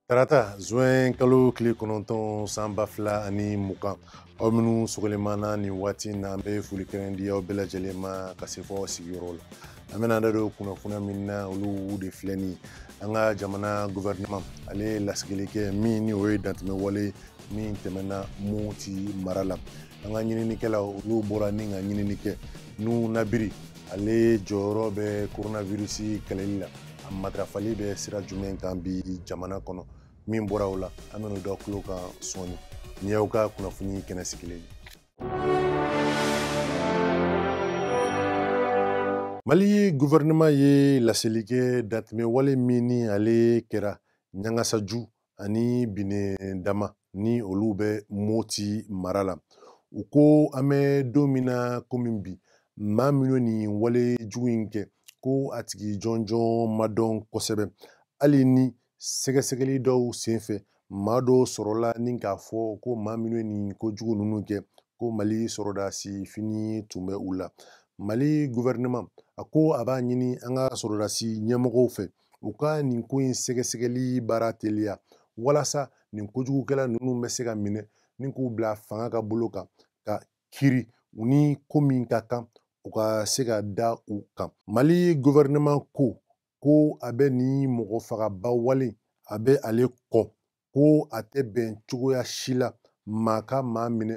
Tarata juin kalo tile kɔnɔntɔn san 2000 ani mugan aw minnu sɔgɔlemana ni waati na an bɛ foli kɛrɛn di aw bɛɛ lajɛlen ma ka se fɔ sigiyɔrɔ la an bɛna da don kunnafoniya min na olu de filɛ ni an ka jamana gouvernement ale ye lasigili kɛ min ni o ye dantɛmɛ wale min tɛmɛna Moti mara la an ka ɲininikɛlaw olu bɔra ni ka ɲinini kɛ n'u nabiri ale jɔyɔrɔ bɛ coronavirus kɛlɛli la a matarafali bɛ sira jumɛn kan bi jamana kɔnɔ min bɔra o la an bɛna dɔ tulo kan sɔɔni ni y'aw ka kunnafoni kɛnɛ sigilen Mali gouvernement ye laseli kɛ dantɛmɛ wale min ni ale kɛra ɲangasaju ani bine dama ni olu bɛ Moti mara la u ko an bɛ don min na komi bi maa minnu ni wale jugu in kɛ ko a tigi jɔnjɔn ma dɔn kosɛbɛ hali ni sɛgɛsɛgɛli dɔw senfɛ maa dɔw sɔrɔla ni k'a fɔ ko maa minnu ni kojugu ninnu kɛ ko Mali sɔrɔdasi fini tun bɛ u la Mali gouvernement a ko a b'a ɲini an ka sɔrɔdasi ɲɛmɔgɔw fɛ u ka nin ko in sɛgɛsɛgɛli baara teliya walasa nin kojugukɛla ninnu bɛ se ka minɛ ni k'u bila fanga ka bolo kan ka kiri u ni ko min ka kan u ka se ka da u kan Mali gouvernement ko a bɛ ni mɔgɔ fagaba wale a bɛ ale kɔ ko a tɛ bɛn cogoya si la maa ka maa minɛ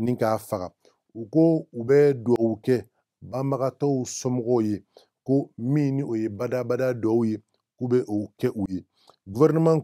ni k'a faga u ko u bɛ dugawu kɛ banbagatɔw somɔgɔw ye ko min ni o ye badabada dɔw ye k'u bɛ o kɛ u ye gouvernement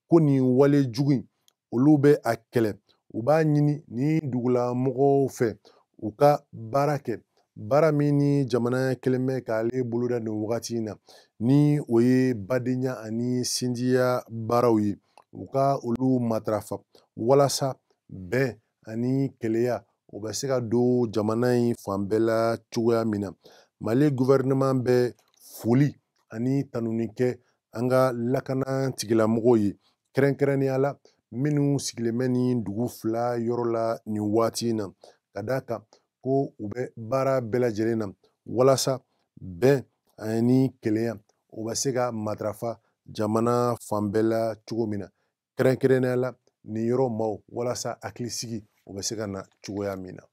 ko nin wale jugu in olu bɛ a kɛlɛ u b'a ɲini ni dugulamɔgɔw fɛ u ka baara kɛ baara min ni jamana kɛlen bɛ k'ale boloda nin wagati in na ni o ye badenya ani sinjiya baaraw ye u ka olu matarafa walasa bɛn ani kɛlɛya o bɛ se ka don jamana in fan bɛɛ la cogoya min na Mali gouvernement bɛ foli ani tanuni kɛ an ka lakana tigilamɔgɔw ye kɛrɛnkɛrɛnnenya la minnu sigilen bɛ ni dugu fila yɔrɔ la nin waati in na ka d'a kan ko u bɛ baara bɛɛ lajɛlen na walasa bɛn ani kɛlɛya o bɛ se ka matarafa jamana fan bɛɛ la cogo min na kɛrɛnkɛrɛnnenya la nin yɔrɔ maaw walasa hakilisigi o bɛ se ka na cogoya min na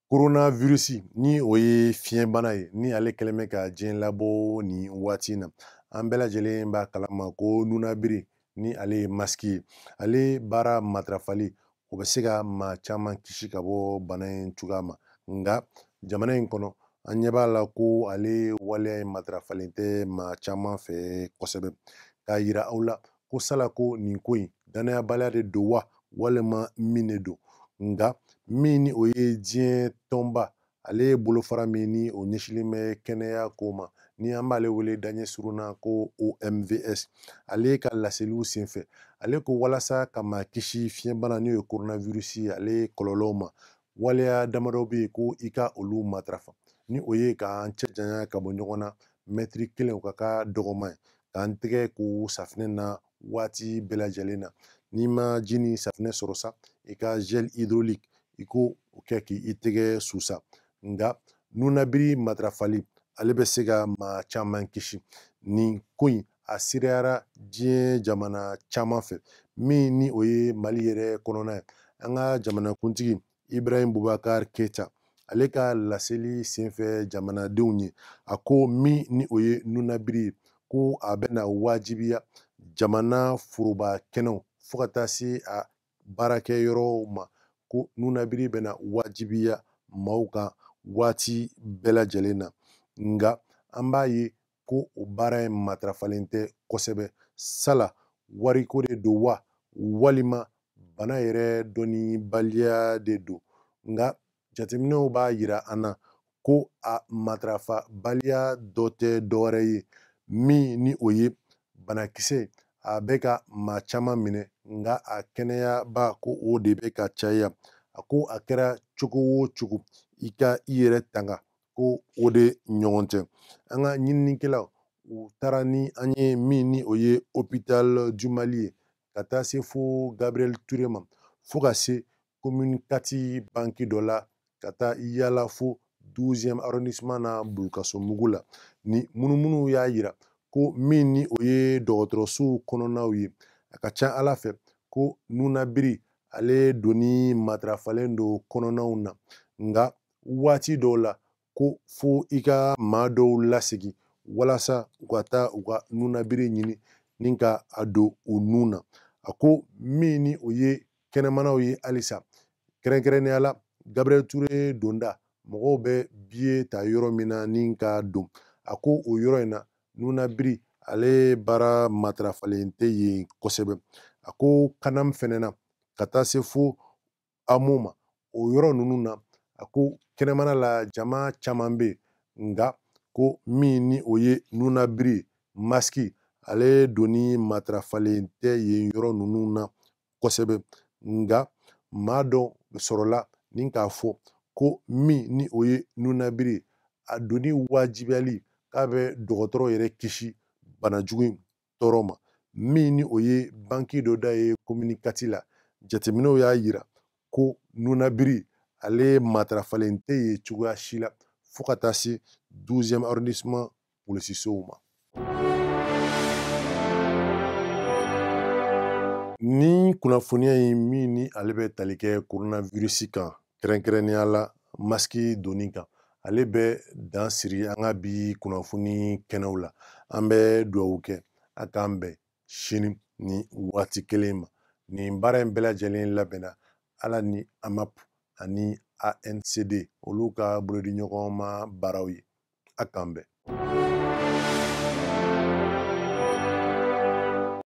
coronavirus ni o ye fiɲɛbana ye ni ale kɛlen bɛ ka diɲɛ labɔ nin waati in na an bɛɛ lajɛlen b'a kalama ko nunabiri ni ale ye masiki ye ale baara matarafali o bɛ se ka maa caman kisi ka bɔ bana in cogoya ma nka jamana in kɔnɔ an ɲɛ b'a la ko ale waleya in matarafalen tɛ maa caman fɛ kosɛbɛ k'a yira aw la ko sala ko nin ko in danayabaliya de don wa walima min de don nka min ni o ye diɲɛ tɔnba ale ye bolofara min ni o ɲɛsilen bɛ kɛnɛya ko ma ni an b'ale wele daɲɛ surunna ko OMVS ale ka laseliw senfɛ ale ko walasa ka maa kisi fiɲɛbana n'o ye coronavirus ye ale kɔlɔlɔw ma waleya damadɔ bɛ yen ko i ka olu matarafa ni o ye k'an cɛ janya ka bɔ ɲɔgɔn na mɛtiri kelen o ka ka dɔgɔma ye k'an tɛgɛ ko safinɛ na waati bɛɛ lajɛlen na n'i ma ji ni safinɛ sɔrɔ sa i ka gel hydraulique i ko o kɛ k'i tɛgɛ susa nka nunabiri matarafali ale bɛ se ka maa caman kisi nin ko in a sereyara diɲɛ jamana caman fɛ min ni o ye Mali yɛrɛ kɔnɔna ye an ka jamanakuntigi Ibrahim Boubacar Keita ale ka laseli senfɛ jamanadenw ye a ko min ni o ye nunabiri ye ko a bɛna wajibiya jamana foroba kɛnɛw fo ka taa se a baarakɛyɔrɔw ma ko nunabiri bɛna wajibiya maaw kan waati bɛɛ lajɛlen na nka an b'a ye ko o baara in matarafalen tɛ kosɛbɛ sala wariko de don wa walima bana yɛrɛ dɔnnibaliya de don nka jateminɛw b'a yira an na ko a matarafabaliya dɔ tɛ dɔwɛrɛ ye min ni o ye banakisɛ a bɛ ka maa caman minɛ nka a kɛnɛyaba ko o de bɛ ka caya a ko a kɛra cogo o cogo i ka i yɛrɛ tanga ko o de ɲɔgɔn tɛ an ka ɲininikɛlaw u taara ni an ye min ni o ye hôpital du Mali ye ka taa se fo Gabriel Touré ma fo ka se commune 4 banque dɔ la ka taa yala fo 12e arrondissement na Bulukasomugu la ni munumunu y'a yira ko min ni o ye dɔgɔtɔrɔsow kɔnɔnaw ye a ka ca Ala fɛ ko nunabiri ale doni matarafalen do kɔnɔnaw na nga waati dɔw la ko fo i ka maa dɔw lasegi walasa u ka taa u ka nunabiri ɲini ni ka a don u nun na a ko min ni o ye kɛnɛmanaw ye halisa kɛrɛnkɛrɛnnenya la Gabriel Ture donda mɔgɔw bɛ biye ta yɔrɔ min na ni ka don a ko o yɔrɔ in na nunabiri ale baara matarafalen tɛ yen kosɛbɛ a ko kanam fɛnɛ na ka taa se fo amu ma o yɔrɔ ninnu na a ko kɛnɛmana la jama caman bɛ nga ko min ni o ye nunabiri maski ale doni matarafalen tɛ yen yɔrɔ ninnu na kosɛbɛ nga maa dɔ sɔrɔla ni k'a fɔ ko min ni o ye nunabiri a doni wajibiyali k'a bɛ dɔgɔtɔrɔ yɛrɛ kisi banajugu in tɔɔrɔ ma min ni o ye banki dɔ da ye komini kati la jateminɛw y'a yira ko nunabiri ale matarafalen tɛ yen cogoya si la fo ka taa se 12e arrondissement polisisow ma ni kunnafoniya in min ni ale bɛ tali kɛ coronavirus kan kɛrɛnkɛrɛnnenya la maski doni kan ale bɛ dan siri an ka bi kunnafoni kɛnɛw la an bɛ dugawu kɛ a k'an bɛn sini ni waati kelen ma nin baara in bɛɛ lajɛlen labɛnna Ala ni AMAP ani ANCD olu ka bolodiɲɔgɔn ma baaraw ye a k'an bɛn